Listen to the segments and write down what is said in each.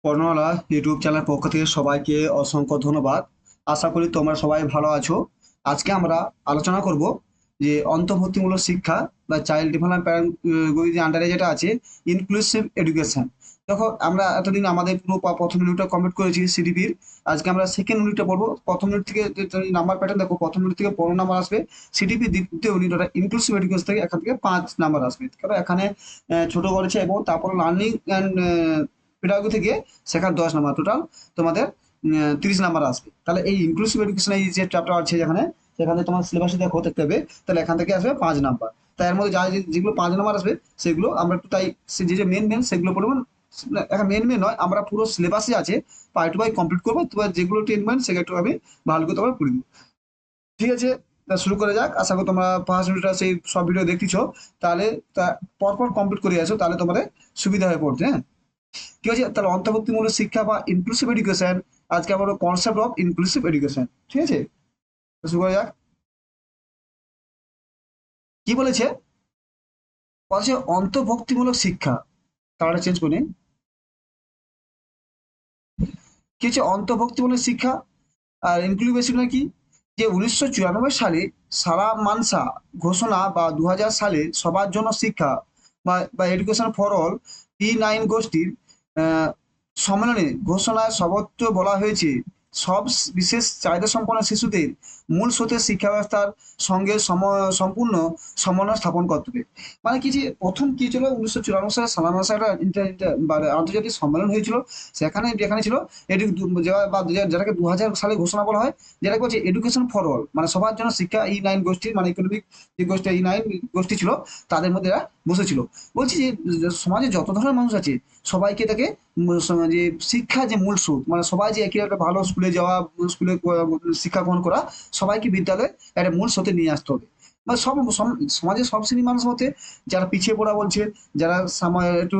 বর্ণমালা YouTube channel পক্ষ থেকে সবাইকে অসংখ্য ধন্যবাদ। আশা করি তোমরা সবাই ভালো আছো। আজকে আমরা আলোচনা করব যে অন্তর্ভুক্তিমূলক শিক্ষা বা চাইল্ড ডেভেলপমেন্ট আন্ডারে যেটা আছে ইনক্লুসিভ এডুকেশন। দেখো আমরা এতদিন আমাদের পুরো প্রথম ইউনিটটা কমপ্লিট করেছি সিডিপির। আজকে আমরা সেকেন্ড ইউনিটটা পড়বো। প্রথম ইউনিট থেকে নাম্বার প্যাটার্ন দেখো, প্রথম ইউনিট থেকে 15 নাম্বার আসবে। সিডিপি দ্বিতীয় ইউনিট ওটা ইনক্লুসিভ এডুকেশন থেকে এখান থেকে 5 নাম্বার আসবে, কারণ এখানে ছোট করেছে এবং তারপর লার্নিং অ্যান্ড পেডাগোজি থেকে শেখার 10 নাম্বার, টোটাল তোমাদের 30 নাম্বার আসবে। তাহলে এই ইনক্লুসিভ এডুকেশন এই যে চ্যাপ্টার আছে যেখানে, সেখানে তোমার সিলেবাসে দেখো দেখতে হবে, তাহলে এখান থেকে আসবে 5 নাম্বার। তাই এর মধ্যে যা যেগুলো 5 নাম্বার আসবে সেগুলো আমরা একটু তাই যে মেন মেন সেগুলো পড়বো না, এখন মেন মেন নয়, আমরা পুরো সিলেবাসে আছে পাই টু পাই কমপ্লিট করবো। তোমার যেগুলো টেন মেন সেগুলো একটু আমি ভালো করে তোমার পড়ে দেবো। ঠিক আছে, তা শুরু করে যাক। আশা করি তোমরা ফার্স্ট ভিডিওটা সেই সব ভিডিও দেখতেছ, তাহলে তা পরপর কমপ্লিট করে আসো, তাহলে তোমাদের সুবিধা হয়ে পড়তে। হ্যাঁ, কি হচ্ছে তাহলে অন্তর্ভুক্তিমূলক শিক্ষা বা ইনক্লুসিভ এডুকেশন। আজকে আমরা কনসেপ্ট অফ ইনক্লুসিভ এডুকেশন। ঠিক আছে, তো শুরু করা যাক। কি বলেছে? বলছে অন্তর্ভুক্তিমূলক শিক্ষা। তাহলে চেঞ্জ করে নিন। কি হচ্ছে অন্তর্ভুক্তিমূলক শিক্ষা আর ইনক্লুসিভ কি? যে 1994 সালে সারা মানসা ঘোষণা বা 2000 সালে সবার জন্য শিক্ষা বা এডুকেশন ফর অল P9 গোষ্ঠীর আহ, সম্মেলনে ঘোষণায় সর্বত্র বলা হয়েছে সব বিশেষ চাহিদা সম্পন্ন শিশুদের মূল স্রোতের শিক্ষা ব্যবস্থার সঙ্গে সম্পূর্ণ সমন্বয় স্থাপন করতে হবে। মানে কি, যে প্রথম কি ছিল, 1994 সালে সালাম একটা মানে আন্তর্জাতিক সম্মেলন হয়েছিল। সেখানে যেখানে ছিল বা যেটাকে 2000 সালে ঘোষণা বলা হয়, যেটাকে বলছে এডুকেশন ফর অল, মানে সবার জন্য শিক্ষা। E9 গোষ্ঠীর মানে ইকোনমিক যে গোষ্ঠী E9 গোষ্ঠী ছিল, তাদের মধ্যে এরা বসেছিল। বলছি যে সমাজে যত ধরনের মানুষ আছে সবাইকে তাকে যে শিক্ষা যে মূল স্রোত, মানে সবাই যে একই একটা ভালো স্কুলে যাওয়া, স্কুলে শিক্ষা গ্রহণ করা, সবাইকে বিদ্যালয়ে একটা মূল স্রোতে নিয়ে আসতে হবে। বা সমাজের সব শ্রেণীর মানুষ মধ্যে যারা পিছিয়ে পড়া বলছে, যারা একটু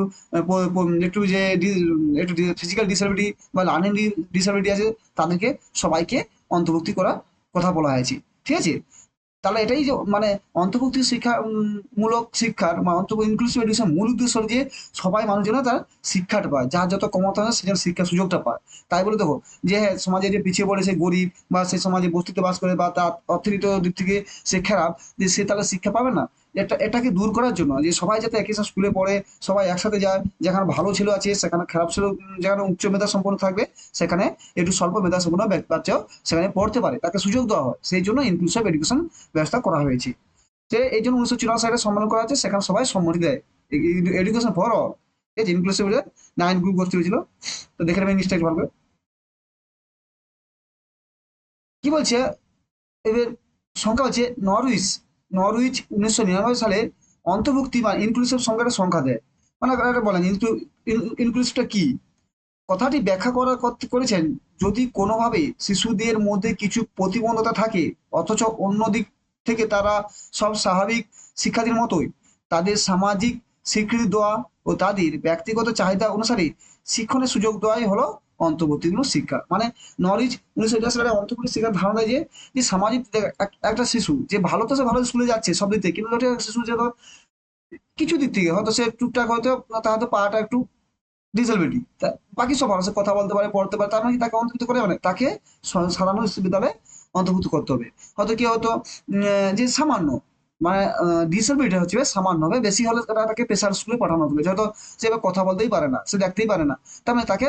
একটু যে একটু ফিজিক্যাল ডিসেবিলিটি বা লার্নিং ডিসেবিলিটি আছে, তাদেরকে সবাইকে অন্তর্ভুক্তি করার কথা বলা হয়েছে। ঠিক আছে, তাহলে এটাই যে মানে অন্তর্ভুক্তি শিক্ষা মূলক শিক্ষার বা ইনক্লুসিভ এডুকেশন মূল উদ্দেশ্য হলো যে সবাই মানুষ যেন তার শিক্ষাটা পায়, যার যত ক্ষমতা আছে সে যেন শিক্ষার সুযোগটা পায়। তাই বলে দেখো যে হ্যাঁ, সমাজে যে পিছিয়ে পড়ে সে গরিব বা সে সমাজে বস্তিতে বাস করে বা তার অর্থনৈতিক দিক থেকে সে খারাপ, যে সে তাহলে শিক্ষা পাবে না। এটাকে দূর করার জন্য যে সবাই যাতে একই সাথে স্কুলে পড়ে, সবাই একসাথে যায়, যেখানে ভালো ছেলে আছে সেখানে খারাপ ছেলে, যেখানে উচ্চ মেধা সম্পন্ন থাকবে সেখানে একটু স্বল্প মেধা সম্পন্ন বাচ্চাও সেখানে পড়তে পারে, তাকে সুযোগ দেওয়া হয়। সেই জন্য ইনক্লুসিভ এডুকেশন ব্যবস্থা করা হয়েছে। যে এই জন্য 1994 সালে সম্মেলন করা হচ্ছে, সেখানে সবাই সম্মতি দেয় এডুকেশন ফর অল। এই যে ইনক্লুসিভ 9 গ্রুপ গোষ্ঠী হয়েছিল। তো দেখে নেবেন ইংলিশটা একটু ভালো করে। কি বলছে এদের সংখ্যা হচ্ছে নরউইচ। নরউইচ 1999 সালে অন্তর্ভুক্তি বা ইনক্লুসিভ সংখ্যাটা সংখ্যা দেয়। মানে একটা বলেন ইনক্লুসিভটা কি, কথাটি ব্যাখ্যা করেছেন, যদি কোনোভাবে শিশুদের মধ্যে কিছু প্রতিবন্ধকতা থাকে অথচ অন্য দিক থেকে তারা সব স্বাভাবিক শিক্ষার্থীর মতোই, তাদের সামাজিক স্বীকৃতি দেওয়া ও তাদের ব্যক্তিগত চাহিদা অনুসারে শিক্ষণের সুযোগ দেওয়াই হলো অন্তর্ভুক্তিমূলক শিক্ষা। মানে নরিচ 1989 সালে অন্তর্ভুক্তি শিক্ষার ধারণা যে যে সামাজিক একটা শিশু যে ভালো, তো সে ভালো স্কুলে যাচ্ছে সব দিক থেকে, কিন্তু একটা শিশু যে ধর কিছু দিক থেকে হয়তো সে টুকটাক হয়তো তার হয়তো পাটা একটু ডিসেবিলিটি, বাকি সব মানুষ কথা বলতে পারে, পড়তে পারে, তার মানে কি তাকে অন্তর্ভুক্ত করে? মানে তাকে সাধারণ বিশ্ববিদ্যালয়ে অন্তর্ভুক্ত করতে হবে। হয়তো কি হয়তো যে সামান্য মানে ডিসেবিলিটি হচ্ছে সামান্য হবে, বেশি হলে তাকে প্রেশার স্কুলে পাঠানো হবে। হয়তো সে এবার কথা বলতেই পারে না, সে দেখতেই পারে না, তার মানে তাকে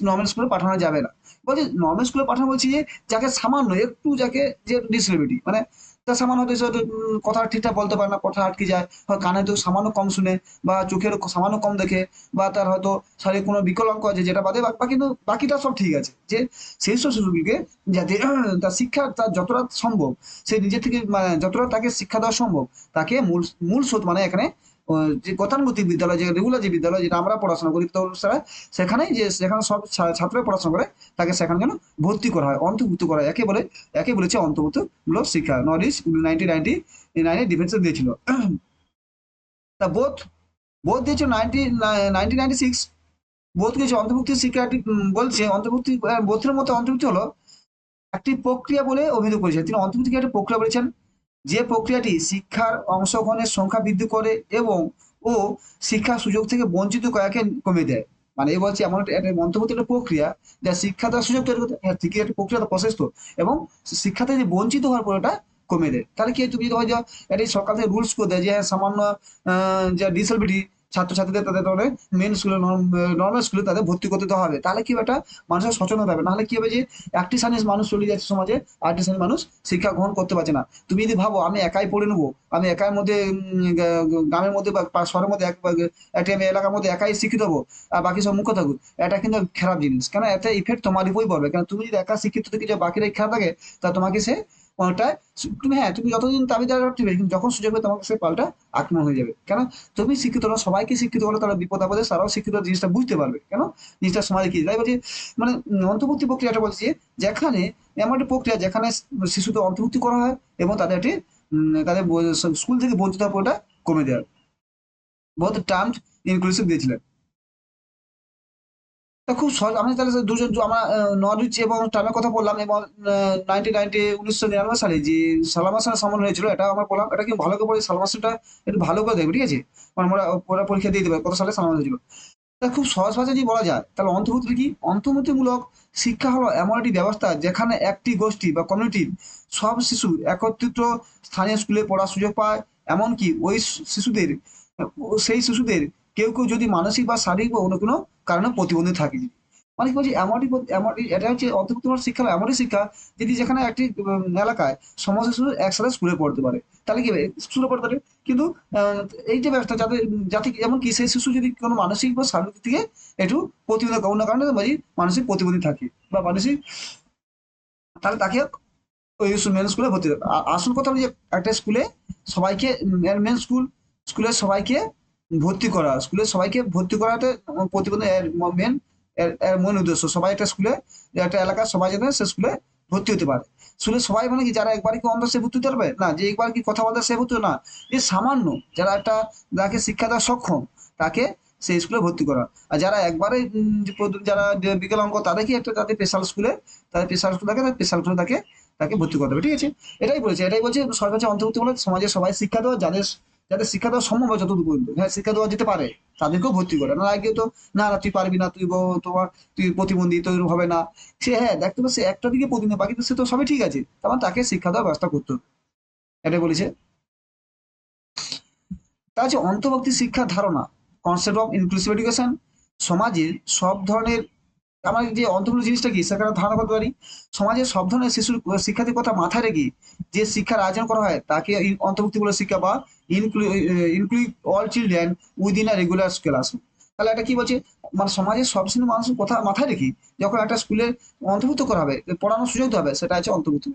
নর্মাল স্কুলে পাঠানো যাবে না। বলছি নর্মাল স্কুলে পাঠানো বলছি যে যাকে সামান্য একটু, যাকে যে ডিসেবিলিটি মানে তার সামান্য হয়তো সে হয়তো, কথা ঠিকঠাক বলতে পারে না, কথা আটকে যায়, হয় কানে তো সামান্য কম শুনে, বা চোখের সামান্য কম দেখে, বা তার হয়তো শারীরিক কোনো বিকলাঙ্গ আছে, যেটা বাদে কিন্তু বাকিটা সব ঠিক আছে। যে সেই সব শিশুটিকে যাতে তার শিক্ষা তার যতটা সম্ভব সে নিজে থেকে মানে যতটা তাকে শিক্ষা দেওয়া সম্ভব, তাকে মূল মূল স্রোত মানে এখানে যে গতানুগতিক বিদ্যালয়, যে রেগুলার যে বিদ্যালয় যেটা আমরা পড়াশোনা করি, তো সেখানেই যে সেখানে সব ছাত্ররা পড়াশোনা করে, তাকে সেখানে যেন ভর্তি করা হয়, অন্তর্ভুক্ত করা হয়। একে বলেছে অন্তর্ভুক্তমূলক শিক্ষা। নর্থ ইস্ট 1999 ডিফেন্সে দিয়েছিল। তা বোধ বোধ দিয়েছিল 1996। বোধ কিছু অন্তর্ভুক্তি শিক্ষা একটি বলছে অন্তর্ভুক্তি বোধের মতো অন্তর্ভুক্তি হলো একটি প্রক্রিয়া বলে অভিযোগ করেছেন। তিনি অন্তর্ভুক্তি একটি প্রক্রিয়া বলেছেন, যে প্রক্রিয়াটি শিক্ষার অংশগ্রহণের সংখ্যা বৃদ্ধি করে এবং ও শিক্ষার সুযোগ থেকে বঞ্চিত কয়েককে কমিয়ে দেয়। মানে এই বলছে এমন একটা অন্তর্ভুক্তি একটা প্রক্রিয়া যা শিক্ষা দেওয়ার সুযোগ তৈরি করতে, হ্যাঁ ঠিকই একটা প্রক্রিয়া প্রসেস তো, এবং শিক্ষাতে যে বঞ্চিত হওয়ার পর ওটা কমে দেয়। তাহলে কি হয়, তুমি যদি হয় যে এটা সরকার থেকে রুলস করে দেয় যে হ্যাঁ সামান্য যা ডিসেবিলিটি ছাত্রছাত্রীদের তাদের ধরে মেন স্কুলে নর্মাল স্কুলে তাদের ভর্তি করতে দেওয়া হবে, তাহলে কি হবে, একটা মানুষের সচেতনতা হবে। নাহলে কি হবে যে একটি শ্রেণীর মানুষ চলে যাচ্ছে সমাজে, আরেকটি শ্রেণীর মানুষ শিক্ষা গ্রহণ করতে পারছে না। তুমি যদি ভাবো আমি একাই পড়ে নেবো, আমি একার মধ্যে গ্রামের মধ্যে বা শহরের মধ্যে একটা আমি এলাকার মধ্যে একাই শিক্ষিত হবো আর বাকি সব মুখ্য থাকুক, এটা কিন্তু খারাপ জিনিস। কেন এতে ইফেক্ট তোমার উপরই পড়বে। কেন তুমি যদি একা শিক্ষিত থেকে যে বাকিরা খারাপ থাকে, তা তোমাকে সে পাল্টা, তুমি হ্যাঁ তুমি যতদিন দাবিদার রাখবে, কিন্তু যখন সুযোগ হবে তোমাকে সে পাল্টা আক্রমণ হয়ে যাবে। কেন তুমি শিক্ষিত না, সবাইকে শিক্ষিত হলে তারা বিপদ আপদে তারাও শিক্ষিত জিনিসটা বুঝতে পারবে। কেন জিনিসটা সমাজে কি তাই বলছি, মানে অন্তর্ভুক্তি প্রক্রিয়াটা বলছি যেখানে এমন একটা প্রক্রিয়া যেখানে শিশুদের অন্তর্ভুক্তি করা হয় এবং তাদের একটি তাদের স্কুল থেকে বঞ্চিত হওয়ার পরটা কমে দেওয়া। বহুত টার্ম ইনক্লুসিভ দিয়েছিলেন। তা খুব সহজ, আমি তাহলে দুজন আমরা নরিচ এবং টার্মের কথা বললাম, এবং 1999 সালে যে সালামাসার সামনে হয়েছিল এটা আমরা বললাম। এটা কি ভালো করে পড়ে সালামাসাটা একটু ভালো করে দেখবে, ঠিক আছে? মানে আমরা ওরা পরীক্ষা দিয়ে দেবে কত সালে সালামাস হয়েছিল। তা খুব সহজ ভাষায় যদি বলা যায় তাহলে অন্তর্ভুক্তি কি, অন্তর্ভুক্তিমূলক শিক্ষা হলো এমন একটি ব্যবস্থা যেখানে একটি গোষ্ঠী বা কমিউনিটির সব শিশু একত্রিত স্থানীয় স্কুলে পড়ার সুযোগ পায়। এমনকি ওই শিশুদের সেই শিশুদের কেউ কেউ যদি মানসিক বা শারীরিক বা অন্য কোনো কারণে প্রতিবন্ধী থাকে। মানে কি বলছি, এমনটি এটা হচ্ছে অন্তর্ভুক্তিমূলক শিক্ষা হলো এমনই শিক্ষা যদি যেখানে একটি এলাকায় সমস্ত শিশু একসাথে স্কুলে পড়তে পারে, তাহলে কি হবে, স্কুলে পড়তে পারে। কিন্তু আহ, এই যে ব্যবস্থা যাতে যাতে এমনকি সেই শিশু যদি কোনো মানসিক বা শারীরিক দিক থেকে একটু প্রতিবন্ধী অন্য কারণে মানসিক প্রতিবন্ধী থাকে বা মানসিক, তাহলে তাকে ওই মেন স্কুলে ভর্তি হবে। আসল কথা হলো যে একটা স্কুলে সবাইকে মেন স্কুলের সবাইকে ভর্তি করা, স্কুলের সবাইকে ভর্তি করাতে প্রতিবন্ধী মেন এর মূল উদ্দেশ্য। সবাই একটা স্কুলে, একটা এলাকার সবাই যেন সে স্কুলে ভর্তি হতে পারে। স্কুলে সবাই মানে কি, যারা একবার কি অন্ধ সে ভর্তি হতে পারবে না, যে একবার কি কথা বলতে সে ভর্তি হবে না, যে সামান্য যারা একটা যাকে শিক্ষা দেওয়া সক্ষম তাকে সেই স্কুলে ভর্তি করা। আর যারা একবারে যারা বিকলাঙ্গ তাদেরকে একটা তাদের স্পেশাল স্কুলে, তাদের স্পেশাল স্কুল থাকে, তাদের স্পেশাল স্কুলে তাকে তাকে ভর্তি করতে হবে, ঠিক আছে? এটাই বলছে সরকার হচ্ছে অন্তর্ভুক্তিমূলক সমাজের সবাই শিক্ষা দেওয়া, যাদের যাদের শিক্ষা দেওয়া সম্ভব হয় যতটুকু পর্যন্ত, হ্যাঁ শিক্ষা দেওয়া যেতে পারে তাদেরকেও ভর্তি করে না। আগে তো না না তুই পারবি না, তুই তোমার তুই প্রতিবন্ধী, তোর হবে না। সে হ্যাঁ দেখতে পাচ্ছে একটা দিকে প্রতিবন্ধী, বাকি তো সে তো সবই ঠিক আছে, তার মানে তাকে শিক্ষা দেওয়ার ব্যবস্থা করতে হবে। এটাই বলেছে। তা হচ্ছে অন্তর্ভুক্তি শিক্ষার ধারণা, কনসেপ্ট অফ ইনক্লুসিভ এডুকেশন। সমাজের সব ধরনের, আমার যে অন্তর্ভুক্ত জিনিসটা কি সেখানে ধারণা করতে পারি। সমাজের সব ধরনের শিশুর শিক্ষার্থীর কথা মাথায় রেখে যে শিক্ষার আয়োজন করা হয় তাকে অন্তর্ভুক্তিমূলক শিক্ষা বা include all children within a regular class. তাহলে এটা কি বলছে, মানে সমাজের সব শ্রেণীর মানুষের কথা মাথায় রেখে যখন একটা স্কুলে অন্তর্ভুক্ত করা হবে, পড়ানোর সুযোগ দেওয়া হবে, সেটা হচ্ছে অন্তর্ভুক্তি।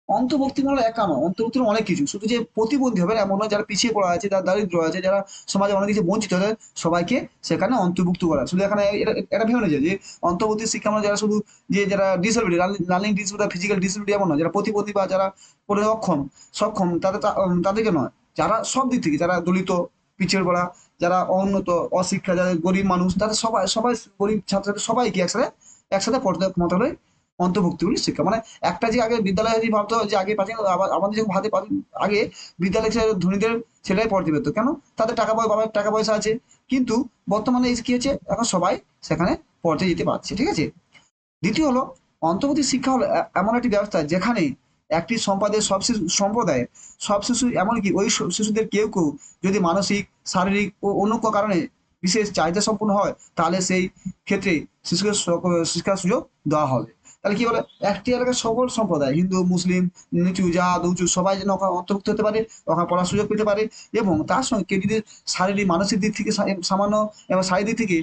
অন্তর্ভুক্তি মানে একা নয়, অন্তর্ভুক্তির অনেক কিছু, শুধু যে প্রতিবন্ধী হবে এমন নয়, যারা পিছিয়ে পড়া আছে, যারা দারিদ্র আছে, যারা সমাজে অনেক কিছু বঞ্চিত আছে, সবাইকে সেখানে অন্তর্ভুক্ত করা। শুধু এখানে এটা ভেবে নেই যে অন্তর্ভুক্তি শিক্ষা মানে যারা শুধু যে যারা disability, learning disability, physical disability এমন নয়, যারা প্রতিবন্ধী বা যারা পড়ে সক্ষম তাদেরকে নয়, যারা সব দিক থেকে, যারা দলিত, পিছিয়ে পড়া, যারা অনুন্নত, অশিক্ষা, যারা গরিব মানুষ, তাদের সবাই সবাই গরিব ছাত্র সবাইকে একসাথে একসাথে পড়তে ক্ষমতা হলে অন্তর্ভুক্তিমূলক শিক্ষা। মানে একটা যে আগে বিদ্যালয়ে যদি ভাবতো যে আগে প্রাচীন আমাদের যখন আগে বিদ্যালয়ে ধনীদের ছেলেরাই পড়তে পেতো, কেন, তাদের বাবার টাকা পয়সা আছে। কিন্তু বর্তমানে এই কি হচ্ছে, এখন সবাই সেখানে পড়তে যেতে পারছে, ঠিক আছে? দ্বিতীয় হলো অন্তর্ভুক্তি শিক্ষা হলো এমন একটি ব্যবস্থা যেখানে একটি সম্প্রদায়ের সব শিশু, এমনকি ওই শিশুদের কেউ কেউ যদি মানসিক, শারীরিক ও অন্য কোনো কারণে বিশেষ চাহিদা সম্পন্ন হয়, তাহলে সেই ক্ষেত্রে শিশুকে শিক্ষার সুযোগ দেওয়া হবে। তাহলে কি বলে, একটি এলাকার সকল সম্প্রদায়, হিন্দু, মুসলিম, নিচু জাত উঁচু, সবাই যেন ওখানে অন্তর্ভুক্ত হতে পারে, ওখানে পড়ার সুযোগ পেতে পারে। এবং তার সঙ্গে কেউ যদি শারীরিক মানসিক দিক থেকে সামান্য এবং শারীরিক দিক থেকে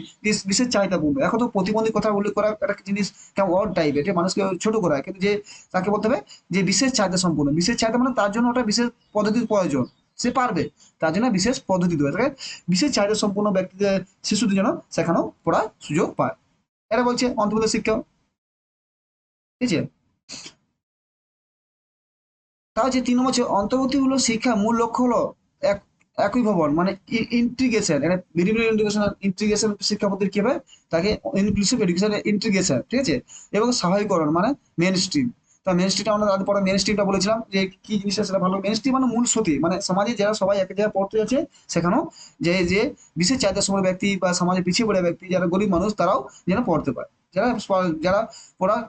বিশেষ চাহিদা পূর্ণ, এখন তো প্রতিবন্ধী কথা উল্লেখ করা একটা জিনিস কেমন অড টাইপ, এটা মানুষকে ছোট করা, কিন্তু যে তাকে বলতে হবে যে বিশেষ চাহিদা সম্পূর্ণ, বিশেষ চাহিদা মানে তার জন্য ওটা বিশেষ পদ্ধতির প্রয়োজন, সে পারবে, তার জন্য বিশেষ পদ্ধতি দেবে তাকে, বিশেষ চাহিদা সম্পূর্ণ ব্যক্তিদের শিশুদের যেন সেখানেও পড়ার সুযোগ পায়। এরা বলছে অন্তর্ভুক্ত শিক্ষা, ঠিক আছে? তা হচ্ছে 3 নম্বর হচ্ছে অন্তর্ভুক্তিমূলক শিক্ষা মূল লক্ষ্য হলো এক একই ভবন, মানে ইন্টিগ্রেশন, এটা বিভিন্ন ইন্টিগ্রেশন ইন্টিগ্রেশন শিক্ষা পদ্ধতি কি হবে, তাকে ইনক্লুসিভ এডুকেশন ইন্টিগ্রেশন, ঠিক আছে? এবং স্বাভাবিকরণ মানে মেন স্ট্রিম। তা মেন স্ট্রিম আমরা তাদের পরে মেন স্ট্রিমটা বলেছিলাম যে কি জিনিসটা সেটা ভালো। মেন স্ট্রিম মানে মূল স্রোতে, মানে সমাজে যারা সবাই এক জায়গায় পড়তে যাচ্ছে সেখানেও যে যে বিশেষ চাহিদা সম্পন্ন ব্যক্তি বা সমাজে পিছিয়ে পড়ে ব্যক্তি যারা গরিব মানুষ তারাও যেন পড়তে পারে, যারা যারা পড়ার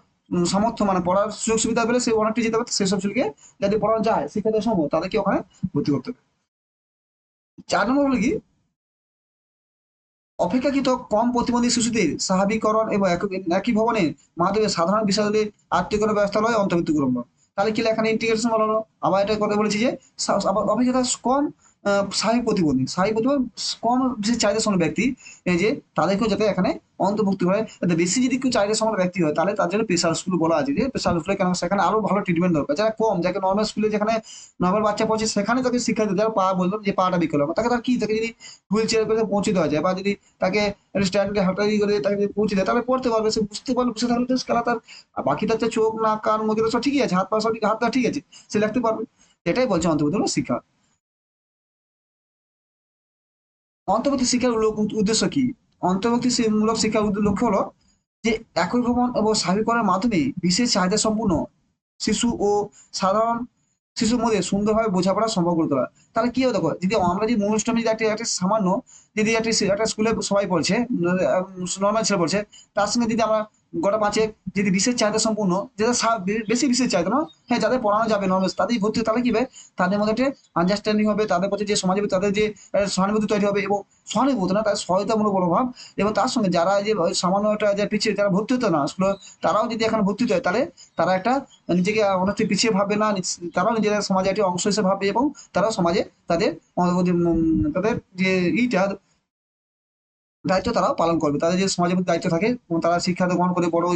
সামর্থ্য মানে পড়ার সুযোগ সুবিধা পেলে সে অনেকটা যেতে পারে, সেসব ছেলেকে যাদের পড়ানো যায় শিক্ষা দেওয়া সম্ভব তাদেরকে ওখানে ভর্তি করতে হবে। 4 নম্বর হলো কি অপেক্ষাকৃত কম প্রতিবন্ধী শিশুদের স্বাভাবিকরণ এবং একই ভবনের মাধ্যমে সাধারণ বিষয়াবলীর আত্মীয়করণ ব্যবস্থালয় অন্তর্ভুক্তিকরণ। তাহলে কি এখানে ইন্টিগ্রেশন বলা হলো, আবার এটা কথা বলেছি যে অপেক্ষা কম স্বাভাবিক প্রতিবন্ধী কম বিশেষ চাহিদা সম্পন্ন ব্যক্তি এই যে তাদেরকেও যাতে এখানে অন্তর্ভুক্ত হয়, যাতে বেশি যদি কেউ চাহিদা সম্পন্ন ব্যক্তি হয় তাহলে তার জন্য স্পেশাল স্কুল বলা আছে, যে স্পেশাল স্কুলে কেন সেখানে আরো ভালো ট্রিটমেন্ট দরকার। যারা কম, যাকে নর্মাল স্কুলে যেখানে নর্মাল বাচ্চা পড়ছে সেখানে তাকে শিক্ষা দিতে, যারা পা বললাম যে পাটা বিকলাঙ্গ তাকে তার কি তাকে যদি হুইল চেয়ার করে পৌঁছে দেওয়া যায় বা যদি তাকে স্ট্যান্ডে হাঁটাই করে তাকে যদি পৌঁছে দেয় তাহলে পড়তে পারবে, সে বুঝতে পারবে, বুঝতে থাকলে তো খেলা তার বাকি তার যে চোখ নাক কান মুখ সব ঠিকই আছে, হাত পা সব হাত পা ঠিক আছে, সে লিখতে পারবে। এটাই বলছে অন্তর্ভুক্ত শিক্ষা। অন্তর্বর্তী শিক্ষার উদ্দেশ্য কি? মূলক শিক্ষার লক্ষ্য হলো যে একীভবন এবং স্বাভাবিকরণের মাধ্যমে বিশেষ চাহিদা সম্পূর্ণ শিশু ও সাধারণ শিশুর মধ্যে সুন্দরভাবে বোঝাপড়া সম্ভব করে তোলা। তাহলে কি হবে দেখো, যদি আমরা যদি মনুষ্যমি যদি একটা সামান্য যদি একটা স্কুলে সবাই পড়ছে, নর্মাল ছেলে পড়ছে, তার সঙ্গে যদি আমরা গোটা পাঁচে যদি বিশেষ চাহিদা সম্পূর্ণ যেটা বেশি বিশেষ চাহিদা না, হ্যাঁ যাদের পড়ানো যাবে নর্মাল তাদের ভর্তি হয়, তাহলে কি হবে তাদের মধ্যে একটা আন্ডারস্ট্যান্ডিং হবে, তাদের প্রতি যে সমাজে তাদের যে সহানুভূতি তৈরি হবে এবং সহানুভূতি না তার সহায়তামূলক মনোভাব। এবং তার সঙ্গে যারা যে সামান্য একটা যে পিছিয়ে যারা ভর্তি হতো না স্কুলে, তারাও যদি এখন ভর্তি হয় তাহলে তারা একটা নিজেকে অনেকটা পিছিয়ে ভাববে না, তারাও নিজেরা সমাজে একটি অংশ হিসেবে ভাববে এবং তারাও সমাজে তাদের তাদের যে ইটা দায়িত্ব তারাও পালন করবে, তাদের যে সমাজের প্রতি দায়িত্ব থাকে এবং তারা শিক্ষা গ্রহণ করে বড়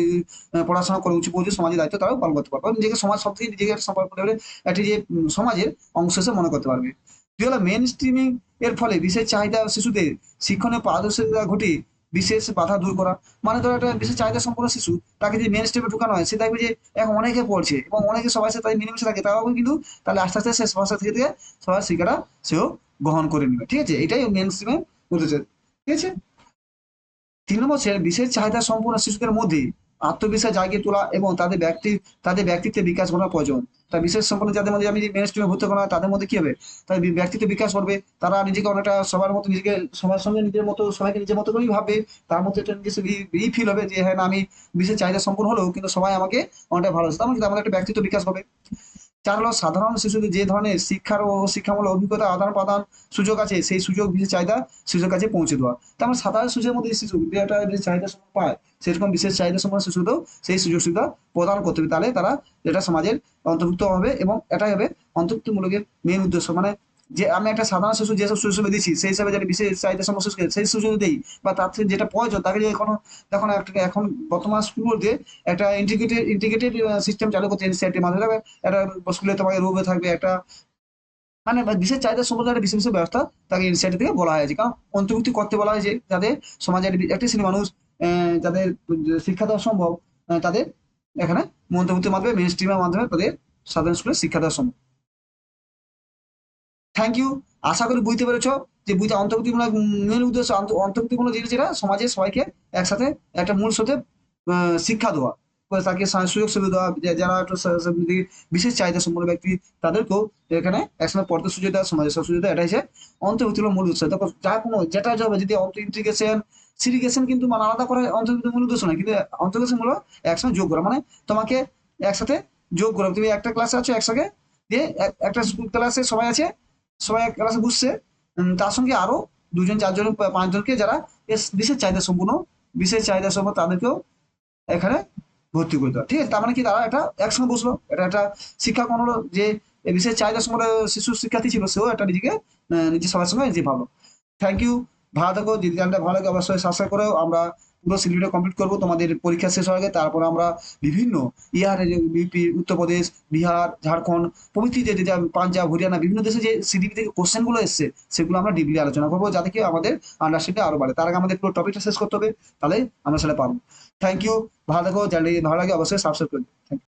পড়াশোনা করে উঁচু পৌঁছে সমাজের দায়িত্ব তারাও পালন করতে পারবে, নিজেকে সমাজ সব থেকে নিজেকে সম্পর্ক করে একটি যে সমাজের অংশ হিসেবে মনে করতে পারবে। দুই হলো মেন স্ট্রিমিং এর ফলে বিশেষ চাহিদা শিশুদের শিক্ষণে পারদর্শিতা ঘটে বিশেষ বাধা দূর করা। মানে ধরো একটা বিশেষ চাহিদা সম্পন্ন শিশু তাকে যদি মেন স্ট্রিমে ঢুকানো হয় সে দেখবে যে এখন অনেকে পড়ছে এবং অনেকে সবাই সাথে তাদের মিলেমিশে থাকে, তারাও কিন্তু তাহলে আস্তে আস্তে সে সবার থেকে থেকে সবার শিক্ষাটা সেও গ্রহণ করে নেবে। ঠিক আছে, এটাই মেন স্ট্রিমে বলতেছে। ঠিক আছে, 3 নম্বর হচ্ছে বিশেষ চাহিদা সম্পন্ন শিশুদের মধ্যে আত্মবিশ্বাস জাগিয়ে তোলা এবং তাদের ব্যক্তিত্বের বিকাশ ঘটানো প্রয়োজন। তার বিশেষ সম্পন্ন যাদের মধ্যে আমি মেন স্ট্রিমে ভর্তি করা তাদের মধ্যে কি হবে, তাদের ব্যক্তিত্ব বিকাশ করবে, তারা নিজেকে অনেকটা সবার মতো নিজেকে সবার সঙ্গে নিজের মতো সবাইকে নিজের মতো করেই ভাববে, তার মধ্যে একটা নিজস্ব ফিল হবে যে হ্যাঁ না আমি বিশেষ চাহিদা সম্পন্ন হলেও কিন্তু সবাই আমাকে অনেকটা ভালোবাসে, তার মধ্যে আমাদের একটা ব্যক্তিত্ব বিকাশ হবে। 4 হলো সাধারণ শিশুদের যে ধরনের শিক্ষার ও শিক্ষামূলক অভিজ্ঞতা আদান প্রদান সুযোগ আছে সেই সুযোগ বিশেষ চাহিদা শিশুর কাছে পৌঁছে দেওয়া। তার মানে সাধারণ শিশুর মধ্যে শিশু যে একটা বিশেষ চাহিদা সম্পন্ন পায় সেরকম বিশেষ চাহিদা সম্পন্ন শিশুদেরও সেই সুযোগ সুবিধা প্রদান করতে হবে, তাহলে তারা এটা সমাজের অন্তর্ভুক্ত হবে এবং এটাই হবে অন্তর্ভুক্তিমূলকের মেন উদ্দেশ্য। মানে যে আমি একটা সাধারণ শিশু যেসব সুযোগ সুবিধা দিচ্ছি সেই হিসাবে যদি বিশেষ চাহিদা সম্পন্ন শিশুকে সেই সুযোগ দেই বা তার থেকে যেটা প্রয়োজন তাকে যদি তখন এখন বর্তমান স্কুলগুলোতে একটা ইন্টিগ্রেটেড সিস্টেম চালু করছে এনসিআরটির মাধ্যমে। একটা স্কুলে তোমাকে রুমে থাকবে একটা মানে বিশেষ চাহিদা সম্পর্কে একটা বিশেষ বিশেষ ব্যবস্থা তাকে এনসিআরটি থেকে বলা হয়েছে, কারণ অন্তর্ভুক্তি করতে বলা হয়েছে যাতে সমাজের একটি শ্রেণী মানুষ যাদের শিক্ষা দেওয়া সম্ভব তাদের এখানে অন্তর্ভুক্তির মাধ্যমে মেন স্ট্রিমের মাধ্যমে তাদের সাধারণ স্কুলে শিক্ষা দেওয়া সম্ভব। থ্যাংক ইউ, আশা করি বুঝতে পেরেছ যে বুঝতে অন্তর্ভুক্তিমূলক মূল উদ্দেশ্য অন্তর্ভুক্তিমূলক জিনিস যেটা সমাজের সবাইকে একসাথে একটা মূল স্রোতে শিক্ষা দেওয়া, তাকে সুযোগ সুবিধা দেওয়া, যারা একটু বিশেষ চাহিদা সম্পন্ন ব্যক্তি তাদেরকেও এখানে একসাথে পড়তে সুযোগ দেওয়া, সমাজের সব সুযোগ দেওয়া, এটাই হচ্ছে অন্তর্ভুক্তিমূলক মূল উদ্দেশ্য। তারপর যা কোনো যেটা যাবে যদি ইন্টিগ্রেশন সিরিগেশন কিন্তু মানে আলাদা করা অন্তর্ভুক্ত মূল উদ্দেশ্য নয়, কিন্তু অন্তর্গ্রেশন হলো একসঙ্গে যোগ করা, মানে তোমাকে একসাথে যোগ করা, তুমি একটা ক্লাসে আছো একসঙ্গে দিয়ে একটা স্কুল ক্লাসে সবাই আছে, সবাই এক ক্লাসে বুঝছে, তার সঙ্গে আরো দুজন চারজন পাঁচজনকে যারা বিশেষ চাহিদা সম্পন্ন তাদেরকেও এখানে ভর্তি করে দেওয়া। ঠিক আছে, তার মানে কি তারা একটা একসঙ্গে বসলো, এটা একটা শিক্ষা কোন হলো যে বিশেষ চাহিদা সম্পন্ন শিশু শিক্ষার্থী ছিল সেও একটা নিজেকে নিজের সবার সঙ্গে নিজে ভাবলো। থ্যাংক ইউ, ভালো থাকো, যদি চ্যানেলটা ভালো লাগে অবশ্যই সাবস্ক্রাইব করো। আমরা পুরো সিরিজটা কমপ্লিট করবো তোমাদের পরীক্ষা শেষ হয়ে গেলে, তারপর আমরা বিভিন্ন ইউপি উত্তরপ্রদেশ বিহার ঝাড়খণ্ড প্রভৃতি যে পাঞ্জাব হরিয়ানা বিভিন্ন দেশে যে সিডিপি থেকে কোশ্চেন গুলো এসছে সেগুলো আমরা ডিপলি আলোচনা করবো যাতে কি আমাদের আন্ডারস্ট্যান্ডিং আরো বাড়ে। তার আগে আমাদের পুরো টপিকটা শেষ করতে হবে, তাহলে আমরা সেটা পারবো। থ্যাংক ইউ, ভালো থাকো, চ্যানেলটি ভালো লাগে অবশ্যই সাবস্ক্রাইব করবে। Thank you.